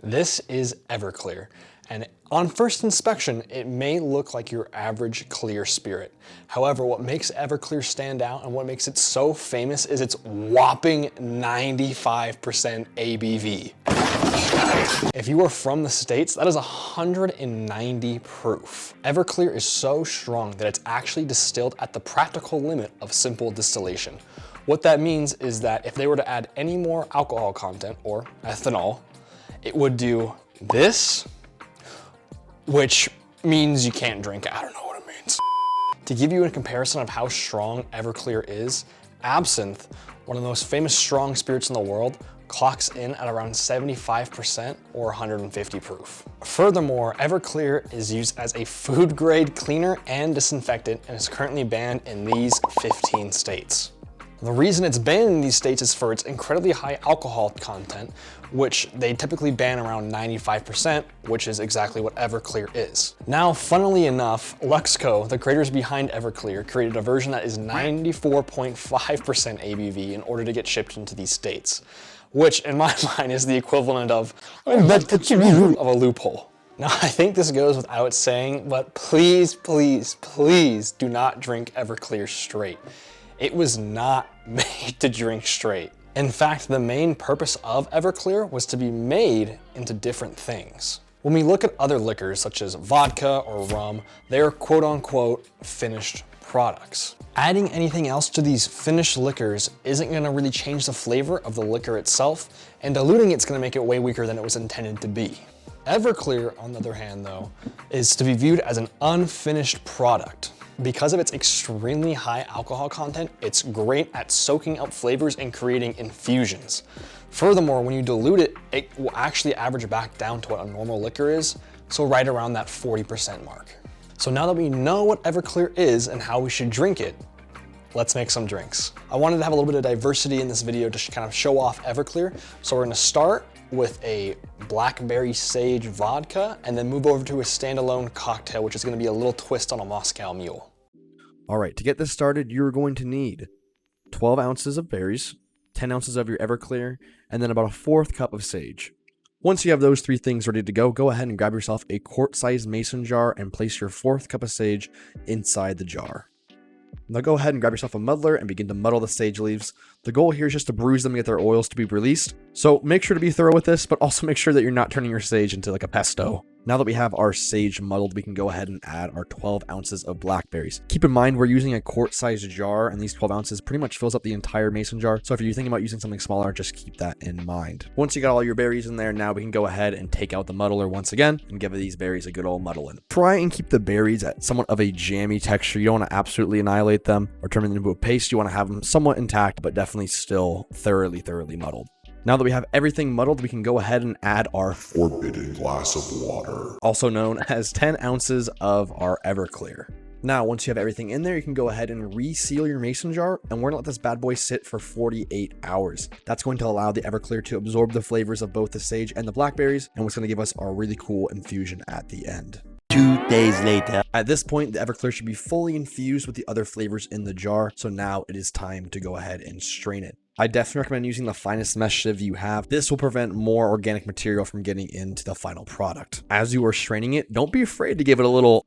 This is Everclear, and on first inspection, it may look like your average clear spirit. However, what makes Everclear stand out and what makes it so famous is its whopping 95% ABV. If you are from the States, that is 190 proof. Everclear is so strong that it's actually distilled at the practical limit of simple distillation. What that means is that if they were to add any more alcohol content, or ethanol, it would do this, which means you can't drink it. I don't know what it means. To give you a comparison of how strong Everclear is, absinthe, one of the most famous strong spirits in the world, clocks in at around 75% or 150 proof. Furthermore, Everclear is used as a food grade cleaner and disinfectant and is currently banned in these 15 states. The reason it's banned in these states is for its incredibly high alcohol content, which they typically ban around 95%, which is exactly what Everclear is. Now, funnily enough, Luxco, the creators behind Everclear, created a version that is 94.5% ABV in order to get shipped into these states, which in my mind is the equivalent of a loophole. Now, I think this goes without saying, but please, please, please do not drink Everclear straight. It was not made to drink straight. In fact, the main purpose of Everclear was to be made into different things. When we look at other liquors such as vodka or rum, they are quote unquote finished products. Adding anything else to these finished liquors isn't gonna really change the flavor of the liquor itself, and diluting it's gonna make it way weaker than it was intended to be. Everclear, on the other hand though, is to be viewed as an unfinished product. Because of its extremely high alcohol content, it's great at soaking up flavors and creating infusions. Furthermore, when you dilute it, it will actually average back down to what a normal liquor is, so right around that 40% mark. So now that we know what Everclear is and how we should drink it, let's make some drinks. I wanted to have a little bit of diversity in this video to kind of show off Everclear, so we're gonna start with a Blackberry sage vodka and then move over to a standalone cocktail, which is going to be a little twist on a Moscow Mule. All right, to get this started, you're going to need 12 ounces of berries, 10 ounces of your Everclear, and then about a 1/4 cup of sage. Once you have those three things ready to go ahead and grab yourself a quart-sized mason jar and place your 1/4 cup of sage inside the jar. Now go ahead and grab yourself a muddler and begin to muddle the sage leaves. The goal here is just to bruise them and get their oils to be released. So make sure to be thorough with this, but also make sure that you're not turning your sage into like a pesto. Now that we have our sage muddled, we can go ahead and add our 12 ounces of blackberries. Keep in mind, we're using a quart-sized jar, and these 12 ounces pretty much fills up the entire mason jar. So if you're thinking about using something smaller, just keep that in mind. Once you got all your berries in there, now we can go ahead and take out the muddler once again and give these berries a good old muddling. Try and keep the berries at somewhat of a jammy texture. You don't want to absolutely annihilate them or turn them into a paste. You want to have them somewhat intact, but definitely still thoroughly muddled. Now that we have everything muddled, we can go ahead and add our forbidden glass of water, also known as 10 ounces of our Everclear. Now, once you have everything in there, you can go ahead and reseal your mason jar, and we're gonna let this bad boy sit for 48 hours. That's going to allow the Everclear to absorb the flavors of both the sage and the blackberries, and what's gonna give us our really cool infusion at the end. 2 days later. At this point, the Everclear should be fully infused with the other flavors in the jar, so now it is time to go ahead and strain it. I definitely recommend using the finest mesh sieve you have. This will prevent more organic material from getting into the final product. As you are straining it, don't be afraid to give it a little...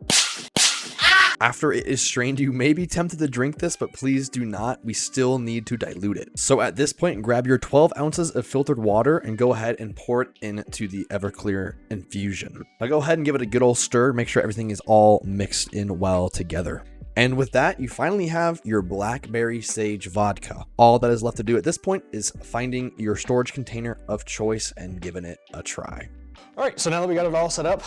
After it is strained, you may be tempted to drink this, but please do not. We still need to dilute it. So at this point, grab your 12 ounces of filtered water and go ahead and pour it into the Everclear infusion. Now go ahead and give it a good old stir. Make sure everything is all mixed in well together. And with that, you finally have your Blackberry Sage Vodka. All that is left to do at this point is finding your storage container of choice and giving it a try. All right, so now that we got it all set up,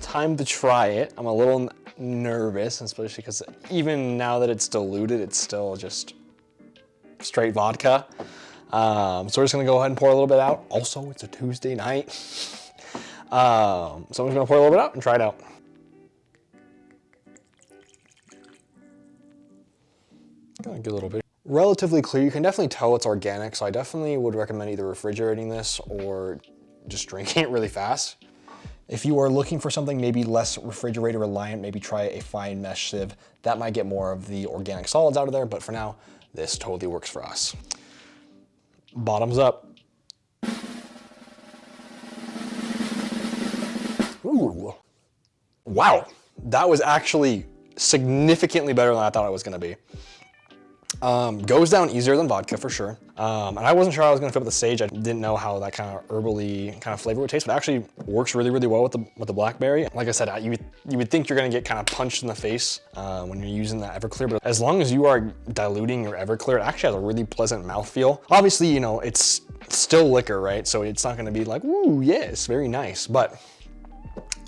time to try it. I'm a little nervous, especially because even now that it's diluted, it's still just straight vodka. So we're just gonna go ahead and pour a little bit out. Also, it's a Tuesday night. So I'm just gonna pour a little bit out and try it out. Got a good little bit. Relatively clear. You can definitely tell it's organic, so I definitely would recommend either refrigerating this or just drinking it really fast. If you are looking for something maybe less refrigerator reliant, maybe try a fine mesh sieve. That might get more of the organic solids out of there, but for now, this totally works for us. Bottoms up. Ooh. Wow, that was actually significantly better than I thought it was gonna be. Goes down easier than vodka for sure. And I wasn't sure how I was gonna feel with the sage. I didn't know how that kind of herbally kind of flavor would taste, but it actually works really, really well with the blackberry. Like I said, you would think you're gonna get kind of punched in the face when you're using that Everclear, but as long as you are diluting your Everclear, it actually has a really pleasant mouthfeel. Obviously, you know, it's still liquor, right? So it's not gonna be like, ooh, yes, very nice, but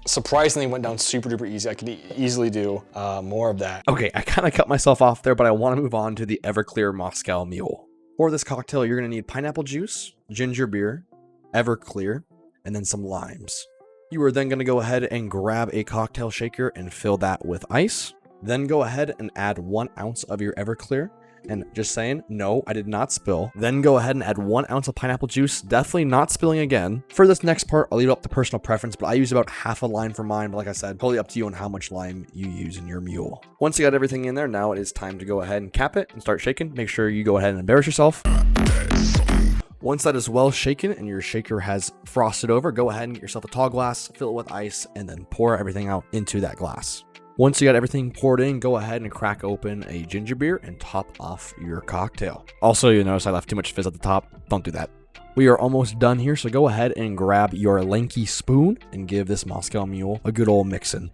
surprisingly went down super duper easy. I could easily do more of that. Okay, I kind of cut myself off there, but I want to move on to the Everclear Moscow Mule. For this cocktail, you're going to need pineapple juice, ginger beer, Everclear, and then some limes. You are then going to go ahead and grab a cocktail shaker and fill that with ice. Then go ahead and add 1 ounce of your Everclear. And just saying, no, I did not spill. Then go ahead and add 1 ounce of pineapple juice, definitely not spilling again. For this next part, I'll leave it up to personal preference, but I use about half a lime for mine. But like I said, totally up to you on how much lime you use in your mule. Once you got everything in there, now it is time to go ahead and cap it and start shaking. Make sure you go ahead and embarrass yourself. Once that is well shaken and your shaker has frosted over, go ahead and get yourself a tall glass, fill it with ice, and then pour everything out into that glass. Once you got everything poured in, go ahead and crack open a ginger beer and top off your cocktail. Also, you notice I left too much fizz at the top. Don't do that. We are almost done here, so go ahead and grab your lanky spoon and give this Moscow Mule a good old mixin'.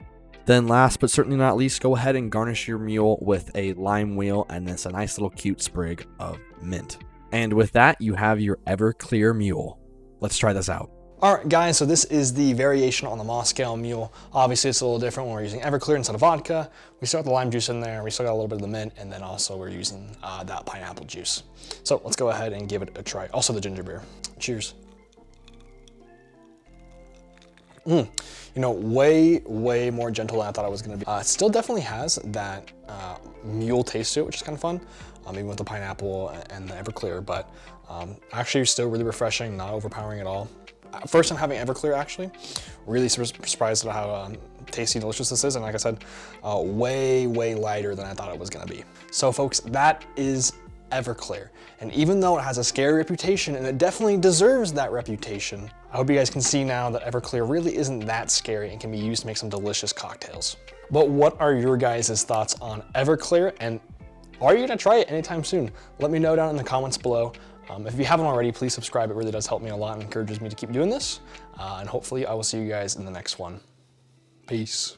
Then last but certainly not least, go ahead and garnish your mule with a lime wheel and this a nice little cute sprig of mint. And with that, you have your Everclear Mule. Let's try this out. All right, guys, so this is the variation on the Moscow Mule. Obviously, it's a little different when we're using Everclear instead of vodka. We still got the lime juice in there. We still got a little bit of the mint, and then also we're using that pineapple juice. So let's go ahead and give it a try. Also the ginger beer. Cheers. You know, way more gentle than I thought it was gonna be. It still definitely has that mule taste to it, which is kind of fun, even with the pineapple and the Everclear, but actually still really refreshing, not overpowering at all. First time having Everclear, actually. Really surprised at how tasty and delicious this is, and like I said, way lighter than I thought it was gonna be. So folks, that is Everclear. And even though it has a scary reputation, and it definitely deserves that reputation, I hope you guys can see now that Everclear really isn't that scary and can be used to make some delicious cocktails. But what are your guys' thoughts on Everclear, and are you gonna try it anytime soon? Let me know down in the comments below. If you haven't already, please subscribe. It really does help me a lot and encourages me to keep doing this. And hopefully I will see you guys in the next one. Peace.